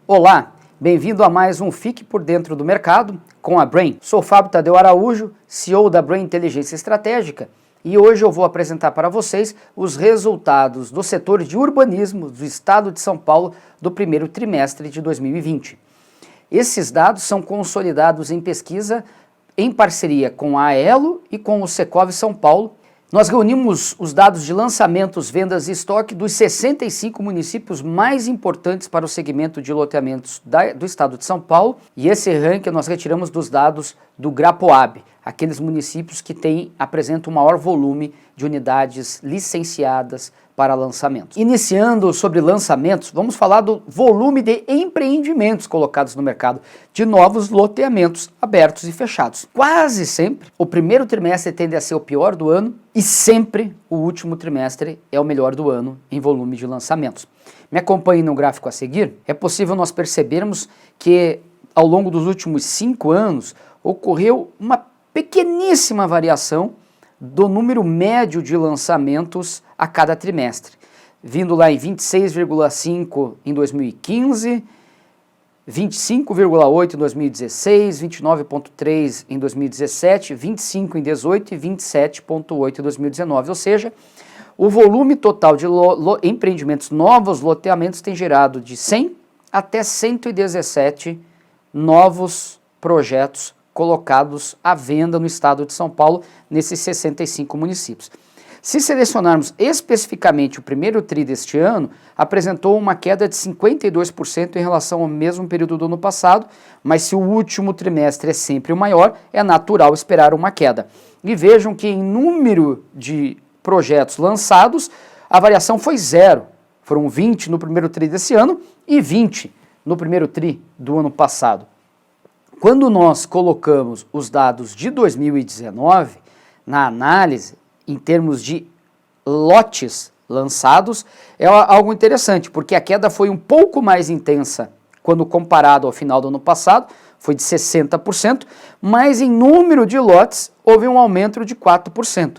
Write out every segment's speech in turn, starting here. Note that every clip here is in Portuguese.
Olá, bem-vindo a mais um Fique por Dentro do Mercado com a Brain. Sou Fábio Tadeu Araújo, CEO da Brain Inteligência Estratégica, e hoje eu vou apresentar para vocês os resultados do setor de urbanismo do estado de São Paulo do primeiro trimestre de 2020. Esses dados são consolidados em pesquisa em parceria com a Aelo e com o Secov São Paulo. Nós reunimos os dados de lançamentos, vendas e estoque dos 65 municípios mais importantes para o segmento de loteamentos do estado de São Paulo, e esse ranking nós retiramos dos dados do Grapoab, aqueles municípios que apresentam o maior volume de unidades licenciadas para lançamentos. Iniciando sobre lançamentos, vamos falar do volume de empreendimentos colocados no mercado, de novos loteamentos abertos e fechados. Quase sempre, o primeiro trimestre tende a ser o pior do ano e sempre o último trimestre é o melhor do ano em volume de lançamentos. Me acompanhe no gráfico a seguir. É possível nós percebermos que ao longo dos últimos 5 anos ocorreu uma pequeníssima variação do número médio de lançamentos a cada trimestre, vindo lá em 26,5 em 2015, 25,8 em 2016, 29,3 em 2017, 25 em 2018 e 27,8 em 2019, ou seja, o volume total de empreendimentos novos, loteamentos, tem gerado de 100 até 117 novos projetos colocados à venda no estado de São Paulo, nesses 65 municípios. Se selecionarmos especificamente o primeiro TRI deste ano, apresentou uma queda de 52% em relação ao mesmo período do ano passado, mas se o último trimestre é sempre o maior, é natural esperar uma queda. E vejam que em número de projetos lançados, a variação foi 0. Foram 20 no primeiro TRI desse ano e 20 no primeiro TRI do ano passado. Quando nós colocamos os dados de 2019 na análise, em termos de lotes lançados, é algo interessante, porque a queda foi um pouco mais intensa quando comparado ao final do ano passado, foi de 60%, mas em número de lotes houve um aumento de 4%.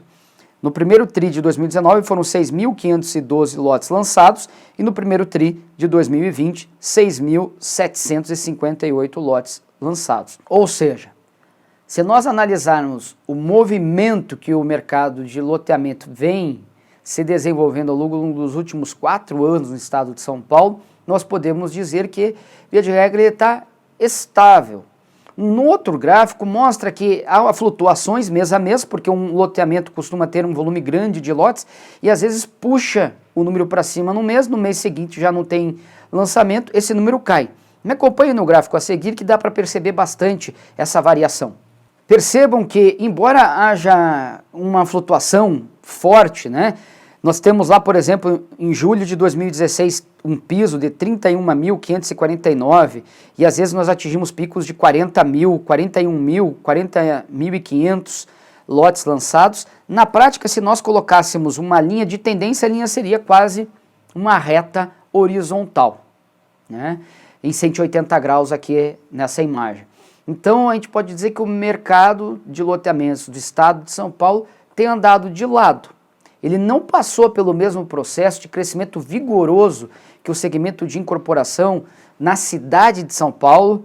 No primeiro TRI de 2019 foram 6.512 lotes lançados e no primeiro TRI de 2020, 6.758 lotes lançados. Ou seja, se nós analisarmos o movimento que o mercado de loteamento vem se desenvolvendo ao longo dos últimos 4 anos no estado de São Paulo, nós podemos dizer que, via de regra, ele está estável. Um outro gráfico mostra que há flutuações mês a mês, porque um loteamento costuma ter um volume grande de lotes e às vezes puxa o número para cima no mês seguinte já não tem lançamento, esse número cai. Me acompanhe no gráfico a seguir que dá para perceber bastante essa variação. Percebam que, embora haja uma flutuação forte, nós temos lá, por exemplo, em julho de 2016, um piso de 31.549 e às vezes nós atingimos picos de 40 mil, 41 mil, 40.500 lotes lançados. Na prática, se nós colocássemos uma linha de tendência, a linha seria quase uma reta horizontal, em 180 graus aqui nessa imagem. Então a gente pode dizer que o mercado de loteamentos do estado de São Paulo tem andado de lado. Ele não passou pelo mesmo processo de crescimento vigoroso que o segmento de incorporação na cidade de São Paulo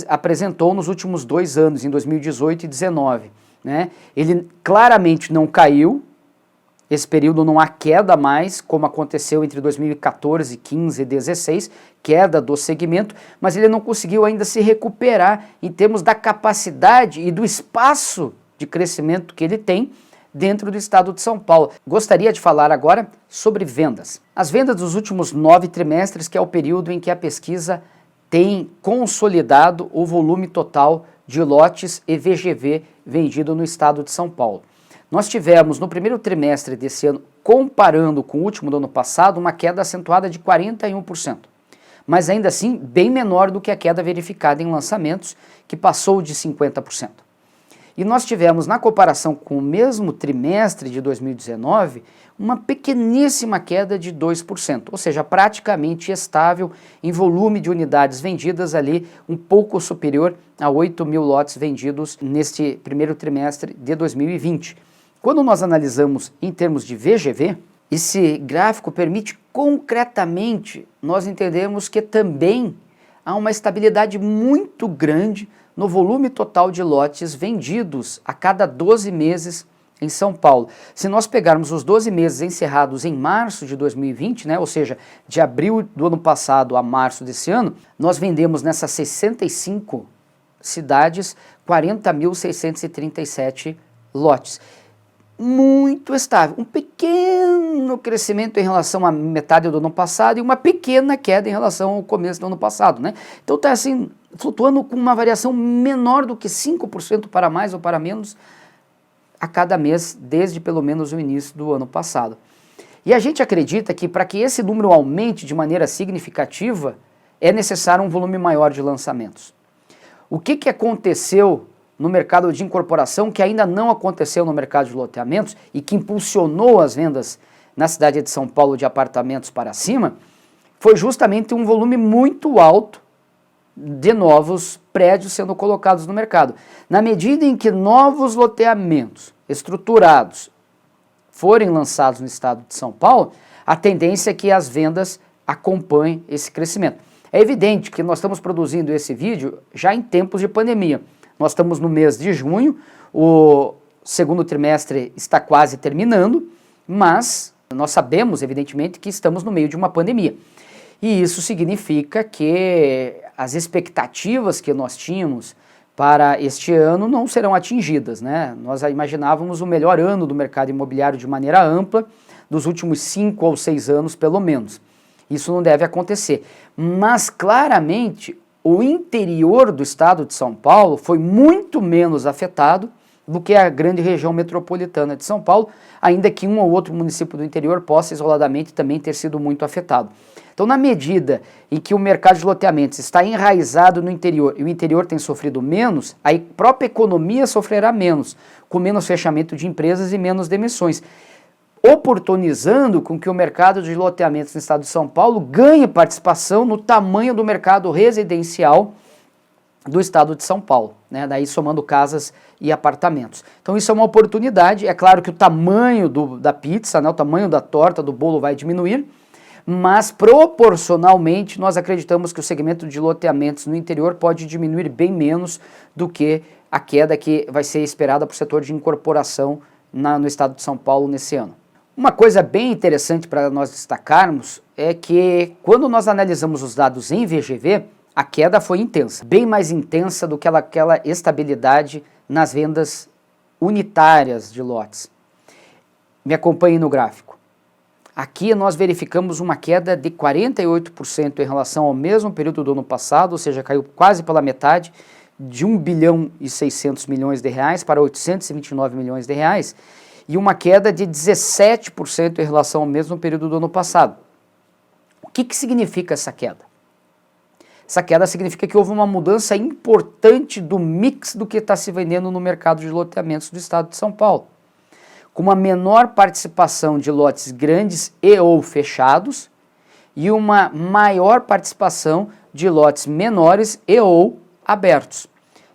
apresentou nos últimos 2 anos, em 2018 e 2019. Ele claramente não caiu, esse período não há queda mais, como aconteceu entre 2014, 15 e 16, queda do segmento, mas ele não conseguiu ainda se recuperar em termos da capacidade e do espaço de crescimento que ele tem dentro do estado de São Paulo. Gostaria de falar agora sobre vendas. As vendas dos últimos 9 trimestres, que é o período em que a pesquisa tem consolidado o volume total de lotes e VGV vendido no estado de São Paulo. Nós tivemos no primeiro trimestre desse ano, comparando com o último do ano passado, uma queda acentuada de 41%, mas ainda assim bem menor do que a queda verificada em lançamentos, que passou de 50%. E nós tivemos, na comparação com o mesmo trimestre de 2019, uma pequeníssima queda de 2%, ou seja, praticamente estável em volume de unidades vendidas ali, um pouco superior a 8 mil lotes vendidos neste primeiro trimestre de 2020. Quando nós analisamos em termos de VGV, esse gráfico permite concretamente nós entendermos que também há uma estabilidade muito grande no volume total de lotes vendidos a cada 12 meses em São Paulo. Se nós pegarmos os 12 meses encerrados em março de 2020, né, ou seja, de abril do ano passado a março desse ano, nós vendemos nessas 65 cidades 40.637 lotes. Muito estável, um pequeno crescimento em relação à metade do ano passado e uma pequena queda em relação ao começo do ano passado, né? Então está assim, flutuando com uma variação menor do que 5% para mais ou para menos a cada mês, desde pelo menos o início do ano passado. E a gente acredita que para que esse número aumente de maneira significativa, é necessário um volume maior de lançamentos. O que aconteceu no mercado de incorporação, que ainda não aconteceu no mercado de loteamentos e que impulsionou as vendas na cidade de São Paulo de apartamentos para cima, foi justamente um volume muito alto de novos prédios sendo colocados no mercado. Na medida em que novos loteamentos estruturados forem lançados no estado de São Paulo, a tendência é que as vendas acompanhem esse crescimento. É evidente que nós estamos produzindo esse vídeo já em tempos de pandemia. Nós estamos no mês de junho, o segundo trimestre está quase terminando, mas nós sabemos, evidentemente, que estamos no meio de uma pandemia. E isso significa que as expectativas que nós tínhamos para este ano não serão atingidas, né? Nós imaginávamos o melhor ano do mercado imobiliário de maneira ampla, dos últimos 5 ou 6 anos, pelo menos. Isso não deve acontecer. Mas, claramente, o interior do estado de São Paulo foi muito menos afetado do que a grande região metropolitana de São Paulo, ainda que um ou outro município do interior possa isoladamente também ter sido muito afetado. Então, na medida em que o mercado de loteamentos está enraizado no interior e o interior tem sofrido menos, a própria economia sofrerá menos, com menos fechamento de empresas e menos demissões, oportunizando com que o mercado de loteamentos no estado de São Paulo ganhe participação no tamanho do mercado residencial do estado de São Paulo, né? Daí somando casas e apartamentos. Então isso é uma oportunidade, é claro que o tamanho da pizza, né, o tamanho da torta, do bolo vai diminuir, mas proporcionalmente nós acreditamos que o segmento de loteamentos no interior pode diminuir bem menos do que a queda que vai ser esperada para o setor de incorporação no estado de São Paulo nesse ano. Uma coisa bem interessante para nós destacarmos é que quando nós analisamos os dados em VGV, a queda foi intensa, bem mais intensa do que aquela estabilidade nas vendas unitárias de lotes. Me acompanhe no gráfico. Aqui nós verificamos uma queda de 48% em relação ao mesmo período do ano passado, ou seja, caiu quase pela metade, de 1 bilhão e 600 milhões de reais para 829 milhões de reais, e uma queda de 17% em relação ao mesmo período do ano passado. O que significa essa queda? Essa queda significa que houve uma mudança importante do mix do que está se vendendo no mercado de loteamentos do estado de São Paulo, com uma menor participação de lotes grandes e ou fechados e uma maior participação de lotes menores e ou abertos,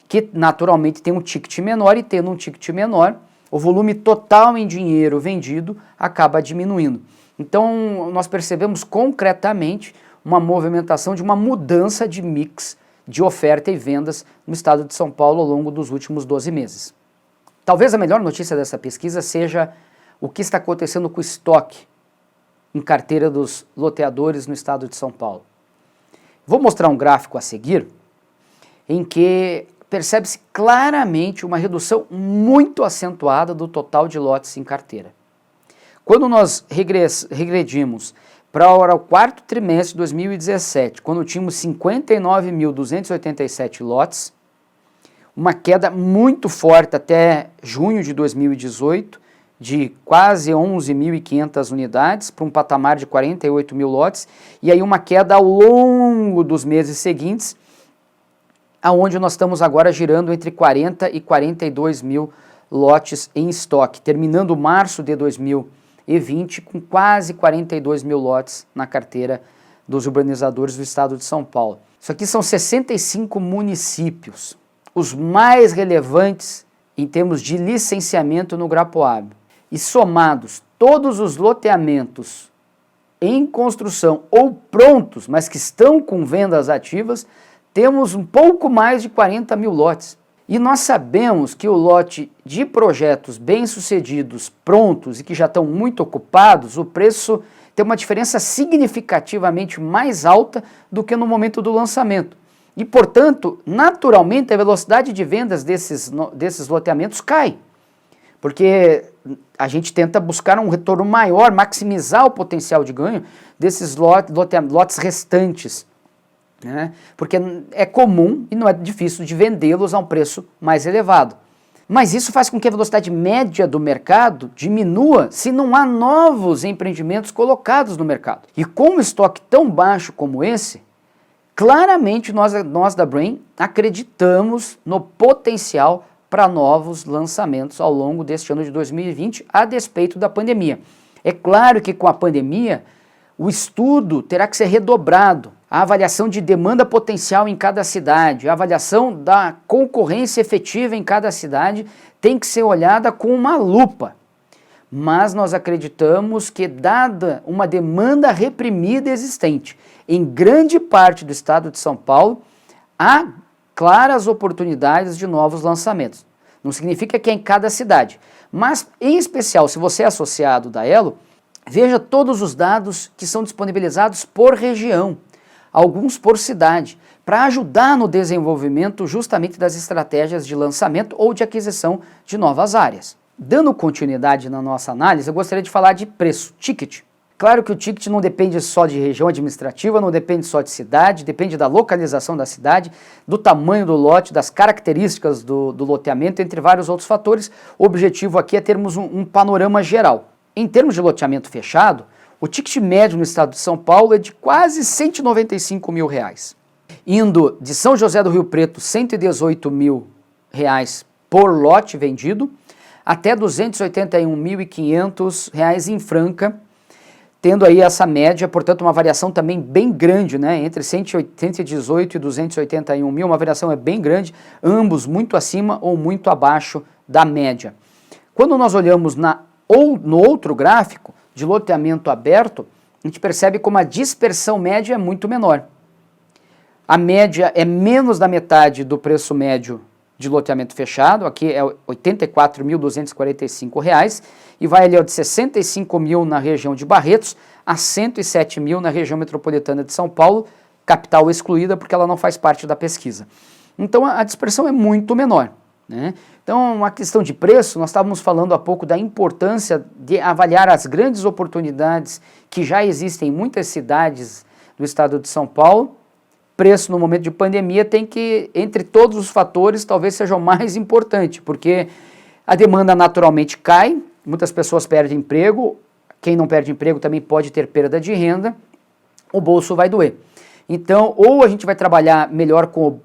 que naturalmente tem um ticket menor e tendo um ticket menor, o volume total em dinheiro vendido acaba diminuindo. Então nós percebemos concretamente uma movimentação de uma mudança de mix de oferta e vendas no estado de São Paulo ao longo dos últimos 12 meses. Talvez a melhor notícia dessa pesquisa seja o que está acontecendo com o estoque em carteira dos loteadores no estado de São Paulo. Vou mostrar um gráfico a seguir em que percebe-se claramente uma redução muito acentuada do total de lotes em carteira. Quando nós regredimos para o quarto trimestre de 2017, quando tínhamos 59.287 lotes, uma queda muito forte até junho de 2018, de quase 11.500 unidades, para um patamar de 48 mil lotes, e aí uma queda ao longo dos meses seguintes, aonde nós estamos agora girando entre 40 e 42 mil lotes em estoque, terminando março de 2020 com quase 42 mil lotes na carteira dos urbanizadores do estado de São Paulo. Isso aqui são 65 municípios, os mais relevantes em termos de licenciamento no Grapoab. E somados todos os loteamentos em construção ou prontos, mas que estão com vendas ativas, temos um pouco mais de 40 mil lotes. E nós sabemos que o lote de projetos bem-sucedidos, prontos e que já estão muito ocupados, o preço tem uma diferença significativamente mais alta do que no momento do lançamento. E, portanto, naturalmente, a velocidade de vendas desses loteamentos cai. Porque a gente tenta buscar um retorno maior, maximizar o potencial de ganho desses lotes restantes. Né? Porque é comum e não é difícil de vendê-los a um preço mais elevado. Mas isso faz com que a velocidade média do mercado diminua se não há novos empreendimentos colocados no mercado. E com um estoque tão baixo como esse, claramente nós da Brain acreditamos no potencial para novos lançamentos ao longo deste ano de 2020, a despeito da pandemia. É claro que com a pandemia, o estudo terá que ser redobrado. A avaliação de demanda potencial em cada cidade, a avaliação da concorrência efetiva em cada cidade tem que ser olhada com uma lupa. Mas nós acreditamos que, dada uma demanda reprimida existente em grande parte do estado de São Paulo, há claras oportunidades de novos lançamentos. Não significa que é em cada cidade, mas em especial se você é associado da Elo, veja todos os dados que são disponibilizados por região, alguns por cidade, para ajudar no desenvolvimento justamente das estratégias de lançamento ou de aquisição de novas áreas. Dando continuidade na nossa análise, eu gostaria de falar de preço, ticket. Claro que o ticket não depende só de região administrativa, não depende só de cidade, depende da localização da cidade, do tamanho do lote, das características do loteamento, entre vários outros fatores. O objetivo aqui é termos um panorama geral. Em termos de loteamento fechado, o ticket médio no estado de São Paulo é de quase R$195 mil. Indo de São José do Rio Preto, R$118 mil por lote vendido, até R$281.500 em Franca, tendo aí essa média, portanto, uma variação também bem grande, né? Entre 118 e 281 mil, uma variação é bem grande, ambos muito acima ou muito abaixo da média. Quando nós olhamos no outro gráfico, de loteamento aberto, a gente percebe como a dispersão média é muito menor. A média é menos da metade do preço médio de loteamento fechado, aqui é R$ 84.245, e vai ali de 65 mil na região de Barretos a 107 mil na região metropolitana de São Paulo, capital excluída porque ela não faz parte da pesquisa. Então a dispersão é muito menor. Né? Então, uma questão de preço, nós estávamos falando há pouco da importância de avaliar as grandes oportunidades que já existem em muitas cidades do estado de São Paulo. Preço no momento de pandemia tem que, entre todos os fatores, talvez seja o mais importante, porque a demanda naturalmente cai, muitas pessoas perdem emprego, quem não perde emprego também pode ter perda de renda, o bolso vai doer. Então, ou a gente vai trabalhar melhor com o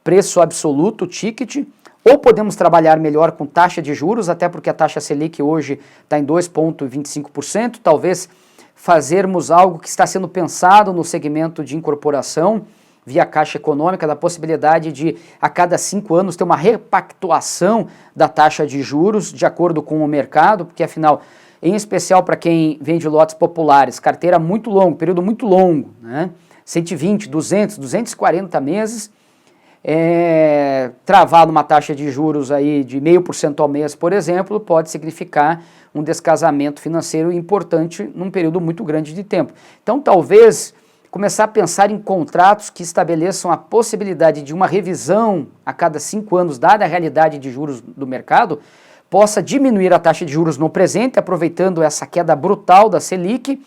preço absoluto, o ticket, ou podemos trabalhar melhor com taxa de juros, até porque a taxa Selic hoje está em 2,25%, talvez fazermos algo que está sendo pensado no segmento de incorporação, via Caixa Econômica, da possibilidade de a cada 5 anos ter uma repactuação da taxa de juros de acordo com o mercado, porque afinal, em especial para quem vende lotes populares, carteira muito longa, período muito longo, né? 120, 200, 240 meses, travar numa taxa de juros aí de 0,5% ao mês, por exemplo, pode significar um descasamento financeiro importante num período muito grande de tempo. Então, talvez começar a pensar em contratos que estabeleçam a possibilidade de uma revisão a cada 5 anos, dada a realidade de juros do mercado, possa diminuir a taxa de juros no presente, aproveitando essa queda brutal da Selic,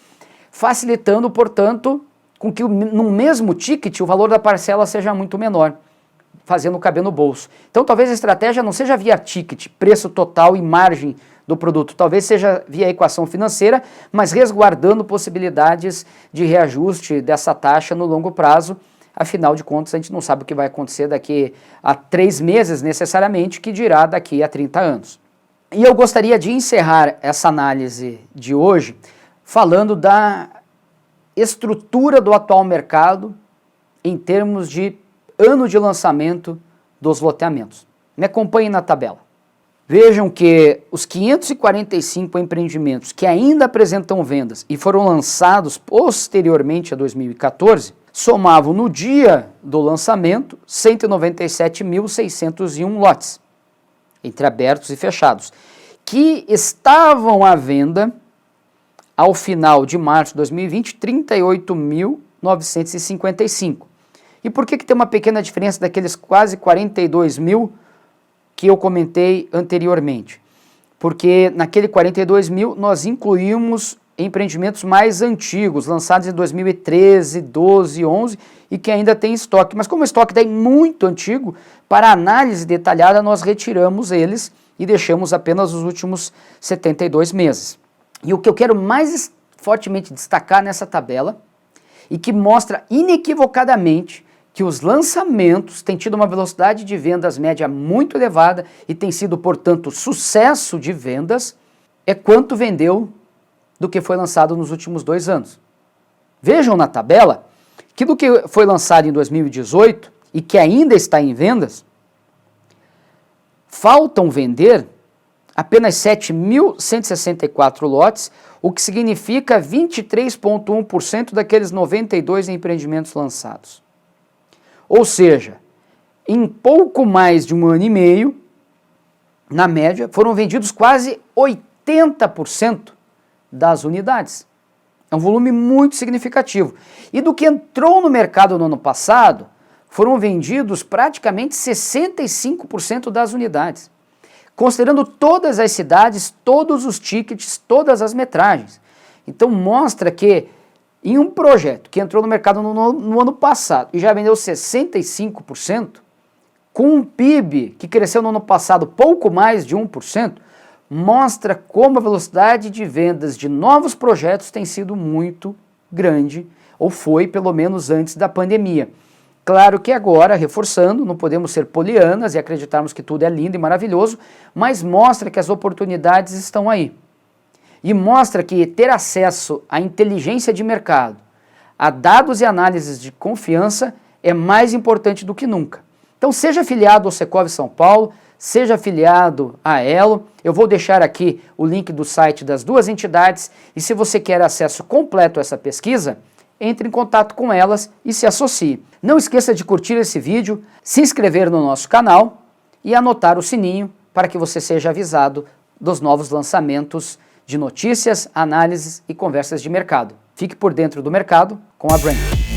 facilitando, portanto, com que no mesmo ticket o valor da parcela seja muito menor, fazendo caber no bolso. Então talvez a estratégia não seja via ticket, preço total e margem do produto, talvez seja via equação financeira, mas resguardando possibilidades de reajuste dessa taxa no longo prazo. Afinal de contas, a gente não sabe o que vai acontecer daqui a 3 meses necessariamente, que dirá daqui a 30 anos. E eu gostaria de encerrar essa análise de hoje falando da estrutura do atual mercado em termos de ano de lançamento dos loteamentos. Me acompanhem na tabela. Vejam que os 545 empreendimentos que ainda apresentam vendas e foram lançados posteriormente a 2014, somavam no dia do lançamento 197.601 lotes, entre abertos e fechados, que estavam à venda ao final de março de 2020, 38.955. E por que tem uma pequena diferença daqueles quase 42 mil que eu comentei anteriormente? Porque naquele 42 mil nós incluímos empreendimentos mais antigos, lançados em 2013, 12, 11 e que ainda tem estoque. Mas como o estoque é muito antigo, para análise detalhada nós retiramos eles e deixamos apenas os últimos 72 meses. E o que eu quero mais fortemente destacar nessa tabela e que mostra inequivocadamente que os lançamentos têm tido uma velocidade de vendas média muito elevada e tem sido, portanto, sucesso de vendas, é quanto vendeu do que foi lançado nos últimos 2 anos. Vejam na tabela que do que foi lançado em 2018 e que ainda está em vendas, faltam vender apenas 7.164 lotes, o que significa 23,1% daqueles 92 empreendimentos lançados. Ou seja, em pouco mais de 1 ano e meio, na média, foram vendidos quase 80% das unidades. É um volume muito significativo. E do que entrou no mercado no ano passado, foram vendidos praticamente 65% das unidades, considerando todas as cidades, todos os tickets, todas as metragens. Então mostra que em um projeto que entrou no mercado no ano passado e já vendeu 65%, com um PIB que cresceu no ano passado pouco mais de 1%, mostra como a velocidade de vendas de novos projetos tem sido muito grande, ou foi pelo menos antes da pandemia. Claro que agora, reforçando, não podemos ser polianas e acreditarmos que tudo é lindo e maravilhoso, mas mostra que as oportunidades estão aí. E mostra que ter acesso à inteligência de mercado, a dados e análises de confiança é mais importante do que nunca. Então seja afiliado ao Secovi São Paulo, seja afiliado à Elo, eu vou deixar aqui o link do site das duas entidades e se você quer acesso completo a essa pesquisa, entre em contato com elas e se associe. Não esqueça de curtir esse vídeo, se inscrever no nosso canal e anotar o sininho para que você seja avisado dos novos lançamentos de notícias, análises e conversas de mercado. Fique por dentro do mercado com a Brain.